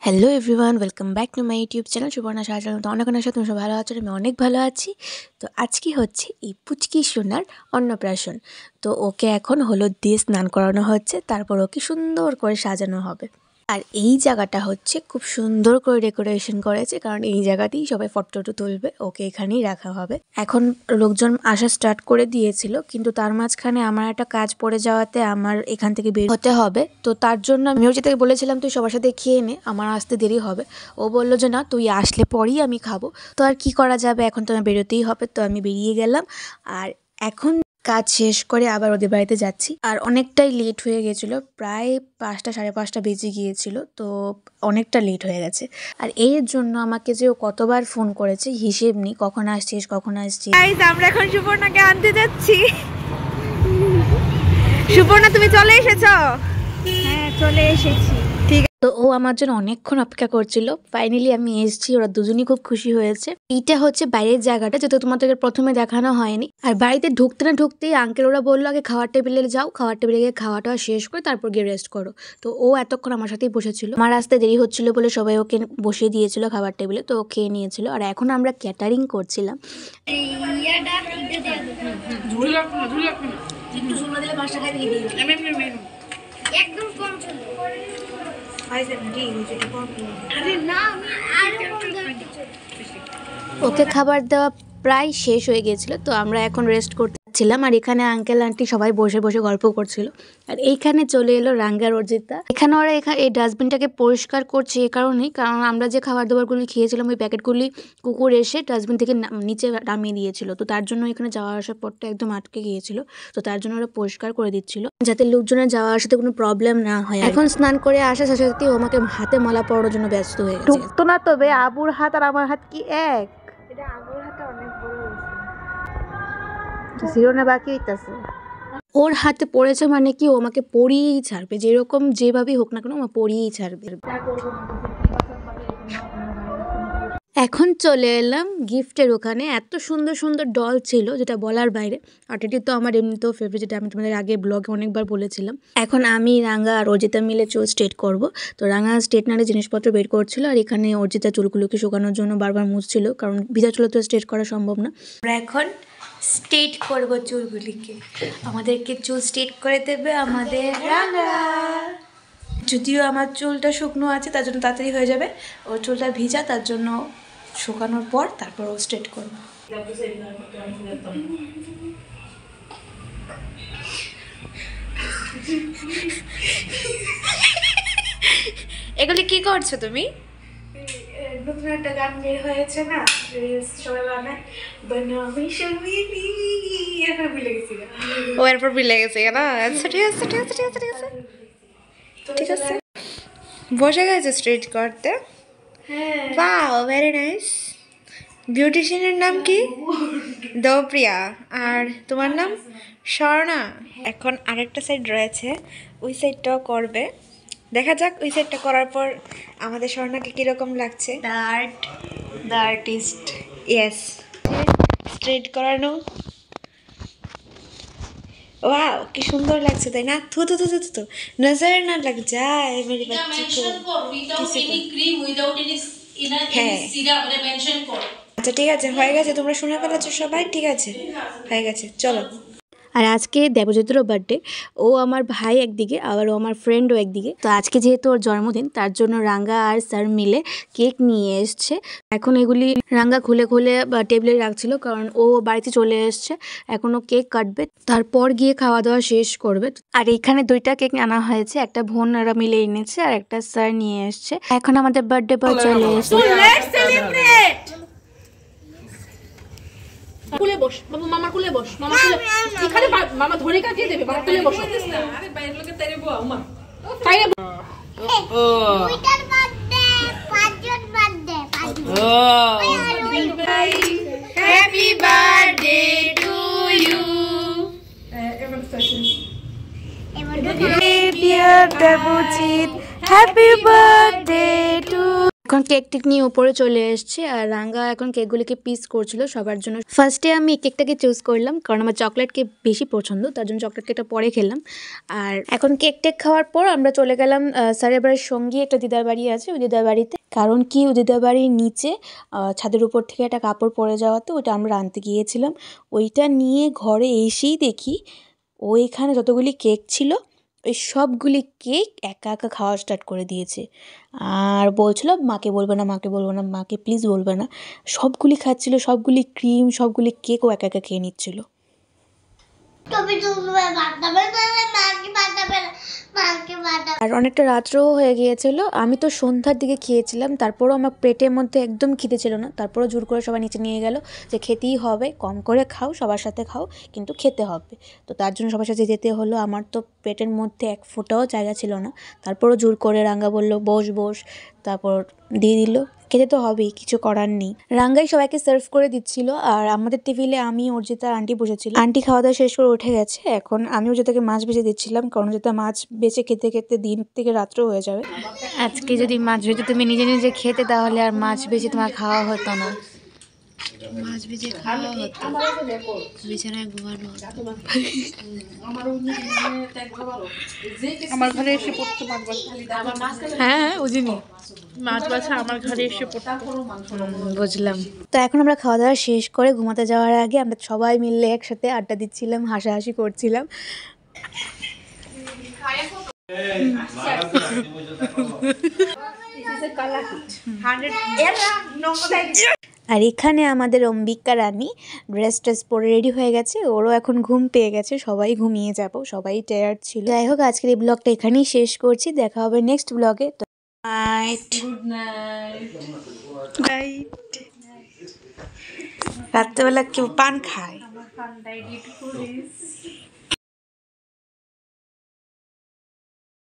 Hello everyone, welcome back to my YouTube channel Subarna Shahjahan. তো অনেক সাথে তুমি সব ভালো আছো, আমি অনেক ভালো আছি। তো আজকে হচ্ছে এই পুচকি সোনার অন্নপ্রাশন। তো ওকে এখন হলুদ দিয়ে স্নান করানো হচ্ছে, তারপর ওকে সুন্দর করে সাজানো হবে। আর এই জায়গাটা হচ্ছে খুব সুন্দর করে ডেকোরেশন করেছে, কারণ এই জায়গাতেই সবাই ফটো তুলবে, ওকে এখানেই রাখা হবে। এখন লোকজন আসা স্টার্ট করে দিয়েছিল, কিন্তু তার মাঝখানে আমার একটা কাজ পড়ে যাওয়াতে আমার এখান থেকে বের হতে হবে। তো তার জন্য আমি অর্জিতাকে বলেছিলাম তুই সবার সাথে খেয়ে নে, আমার আসতে দেরি হবে। ও বললো যে না, তুই আসলে পরেই আমি খাবো। তো আর কি করা যাবে, এখন তো আমার বেরোতেই হবে। তো আমি বেরিয়ে গেলাম, আর এখন কাজ শেষ করে আবার ওদের বাড়িতে যাচ্ছি। আর অনেকটাই লেট হয়ে গেছিলো, প্রায় 5টা সাড়ে 5টা বেজে গিয়েছিল। তো অনেকটা লেট হয়ে গেছে, আর এর জন্য আমাকে যে ও কতবার ফোন করেছে হিসেব নেই, কখন আসছিস কখন আসছিস। আমরা এখন সুবর্ণাকে আনতে যাচ্ছি। সুবর্ণা, তুমি চলে এসেছো? হ্যাঁ, চলে এসেছি। ঠিক। তো ও আমার জন্য অনেকক্ষণ অপেক্ষা করছিল, ফাইনালি আমি এসেছি। ওরা দুজনই খুব খুশি হয়েছে। এইটা হচ্ছে বাইরের জায়গাটা, যেটা তোমাদেরকে প্রথমে দেখানো হয়নি। আর বাড়িতে ঢুকতে না ঢুকতেই আঙ্কেল ওরা বললো আগে খাওয়ার টেবিলে যাও, খাওয়ার টেবিলে গিয়ে খাওয়াটা শেষ করে তারপর গিয়ে রেস্ট করো। তো ও এতক্ষণ আমার সাথেই বসেছিল, আমার আসতে দেরি হচ্ছিল বলে সবাই ওকে বসিয়ে দিয়েছিল খাবার টেবিলে, তো ও খেয়ে নিয়েছিল। আর এখন আমরা ক্যাটারিং করছিলাম। একদম কম ছিল। ওকে খাবার দেওয়া প্রায় শেষ হয়ে গেছিলো, তো আমরা এখন রেস্ট করতেছিলাম। আর এখানে আঙ্কেল আন্টি সবাই বসে বসে গল্প করছিল। আর এইখানে চলে এলো রাঙ্গার অর্জিতা। এখানে ওরা এই ডাস্টবিনটাকে পরিষ্কার করছে এই কারণেই, কারণ আমরা যে খাবার দাবারগুলি খেয়েছিলাম ওই প্যাকেটগুলি কুকুর এসে ডাস্টবিন থেকে নিচে নামিয়ে দিয়েছিল। তো তার জন্য এখানে যাওয়া আসার পরটা একদম আটকে গিয়েছিল। তো তার জন্য ওরা পরিষ্কার করে দিচ্ছিল, যাতে লোকজনের যাওয়া আসাতে কোনো প্রবলেম না হয়। এখন স্নান করে আসার সাথে সাথে ও আমাকে হাতে মালা পরানোর জন্য ব্যস্ত হয়ে গেছে। ঢুকতো না, তবে আবুর হাত আর আমার হাত কি এক? এটা আগুর হাতে অনেক বড় হয়েছে। জিরোনা বাকি হইতাছে। ওর হাতে পড়েছে মানে কি, ও আমাকে পরিয়েই ছাড়বে, যেরকম যেভাবেই হোক না কেন ও পরিয়েই ছাড়বে। এখন চলে এলাম গিফটের ওখানে। এত সুন্দর সুন্দর ডল ছিল যেটা বলার বাইরে। আর এটি তো আমার এমনিতেও ফেভারিট, যেটা আমি তোমাদের আগে ব্লগে অনেকবার বলেছিলাম। এখন আমি রাঙ্গা আর অর্জিতা মিলে চুল স্ট্রেট করব। তো রাঙ্গা স্ট্রেটনারে জিনিসপত্র বের করছিল, আর এখানে অর্জিতা চুলগুলোকে শুকানোর জন্য বারবার মুছছিল, কারণ ভিজা চুলে তো স্ট্রেট করা সম্ভব না। আমরা এখন স্ট্রেট করব চুলগুলিকে। আমাদেরকে চুল স্ট্রেট করে দেবে আমাদের রাঙ্গা। যদিও আমার চুলটা শুকনো আছে, তার জন্য তাড়াতাড়ি হয়ে যাবে। ওর চুলটা ভিজা, তার জন্য শুকানোর পর তারপর ও স্ট্রেট করবো। এগুলি কি করছো তুমি? নতুন একটা গান বের হয়েছে না, সবাই বানায় বানামি শর্মিলি, এরপর ভুলে গেছি। ও এরপর বিলে গেছে না? আচ্ছা, ঠিক আছে ঠিক আছে ঠিক আছে ঠিক আছে ঠিক আছে। বসে গেছে স্ট্রেট করতে। হ্যাঁ, ওয়াও, ভেরি নাইস। বিউটিশিয়ানের নাম কি? দেবপ্রিয়া। আর তোমার নাম? স্বর্ণা। এখন আরেকটা সাইড রয়েছে, ওই সাইডটাও করবে। দেখা যাক ওই সাইডটা করার পর আমাদের স্বর্ণাকে কীরকম লাগছে। The artist, yes. স্ট্রেট করানো, ওয়াও কি সুন্দর লাগছে, তাই না? থু থু থু থু থু, নজর না লাগ যায় মেরি বাচ্চি কো। হ্যাঁ, আচ্ছা ঠিক আছে, হয়ে গেছে, তোমরা শুনে ফেলেছো সবাই, ঠিক আছে হয়ে গেছে, চলো। আর আজকে দেবজ্যোতিরও বার্থডে। ও আমার ভাই একদিকে, আবার ও আমার ফ্রেন্ডও একদিকে। তো আজকে যেহেতু ওর জন্মদিন, তার জন্য রাঙ্গা আর স্যার মিলে কেক নিয়ে এসছে। এখন এগুলি রাঙ্গা খুলে খুলে টেবিলে রাখছিল, কারণ ও বাড়িতে চলে এসছে। এখন ও কেক কাটবে, তারপর গিয়ে খাওয়া দাওয়া শেষ করবে। আর এখানে 2টা কেক আনা হয়েছে, একটা বোনরা মিলে এনেছে আর একটা স্যার নিয়ে এসছে। এখন আমাদের বার্থডে বয় চলে এসছে। কুলে বস বাবু, মামার কুলে বস, মামা কুলে এখানে মামা ধরে কাটিয়ে দেবে, মামা কুলে বসো। আরে বাইরের লোকে তেরে বউ আমা তাই দুইটার বার্থডে, পাঁচজন birthday, happy birthday to you, dear Debjit, happy birthday to. এখন কেক টেক নিয়ে উপরে চলে এসেছে আর রাঙ্গা এখন কেকগুলিকে পিস করছিল সবার জন্য। ফার্স্টে আমি কেকটাকে চুজ করলাম কারণ আমার চকলেট কেক বেশি পছন্দ, তার জন্য চকলেট কেকটা পরে খেলাম। আর এখন কেক টেক খাওয়ার পর আমরা চলে গেলাম স্যারের বাড়ির সঙ্গী একটা দিদার বাড়ি আছে, ওই দিদার বাড়িতে। কারণ কি ওই দিদার বাড়ির নিচে ছাদের উপর থেকে একটা কাপড় পরে যাওয়াতে ওইটা আমরা আনতে গিয়েছিলাম। ওইটা নিয়ে ঘরে এসেই দেখি ওইখানে যতগুলি কেক ছিল ওই সবগুলি কেক একা একা খাওয়া স্টার্ট করে দিয়েছে। আর বলছিল মাকে বলবে না, মাকে বলবো না, মাকে প্লিজ বলবে না। সবগুলি খাচ্ছিল, সবগুলি ক্রিম, সবগুলি কেক ও একা একা খেয়ে নিচ্ছিল। আর অনেকটা রাত্রেও হয়ে গিয়েছিল। আমি তো সন্ধ্যার দিকে খেয়েছিলাম, তারপরও আমার পেটের মধ্যে একদম খিদে ছিল না। তারপরও জোর করে সবাই নিচে নিয়ে গেল যে খেতেই হবে, কম করে খাও, সবার সাথে খাও, কিন্তু খেতে হবে। তো তার জন্য সবার সাথে যেতে হলো। আমার তো পেটের মধ্যে এক ফোঁটাও জায়গা ছিল না, তারপরও জোর করে রাঙ্গা বলল বস বস, তারপর দিয়ে দিল। খেতে তো হবেই, কিছু করার নেই। রাঙ্গাই সবাইকে সার্ভ করে দিচ্ছিল আর আমাদের টেবিলে আমি, অর্জিতা, আন্টি বসেছিল। আন্টি খাওয়া দাওয়া শেষ করে উঠে গেছে। এখন আমি অর্জিতাকে মাছ ভেজে দিচ্ছিলাম, কারণ অর্জিতা মাছ বেঁচে খেতে খেতে দিন থেকে রাত্রেও হয়ে যাবে। আজকে যদি মাছ ভেজে তুমি নিজে নিজে খেতে তাহলে আর মাছ ভেজে তোমার খাওয়া হতো না। মাছ ভেজে খাওয়া হতো, বিছানায় ঘুমানো হতো। আমার ঘরে এসে পড়তো মাছ বাছা। হ্যাঁ বুঝিনি, মাছ বাছা আমার ঘরে এসে পড়তো। বুঝলাম। তো এখন আমরা খাওয়া দাওয়া শেষ করে ঘুমাতে যাওয়ার আগে আমরা সবাই মিলে একসাথে আড্ডা দিচ্ছিলাম, হাসাহাসি করছিলাম। আর এখানে আমাদের অম্বিকা রানী ড্রেস ট্রেস পরে রেডি হয়ে গেছে, ওরও এখন ঘুম পেয়ে গেছে, সবাই ঘুমিয়ে যাব, সবাই টায়ার্ড ছিল। যাই হোক, আজকের এই ব্লগটা এখানেই শেষ করছি, দেখা হবে নেক্সট ব্লগে। তো গুড নাইট। রাত্রেবেলা কেউ পান খায়?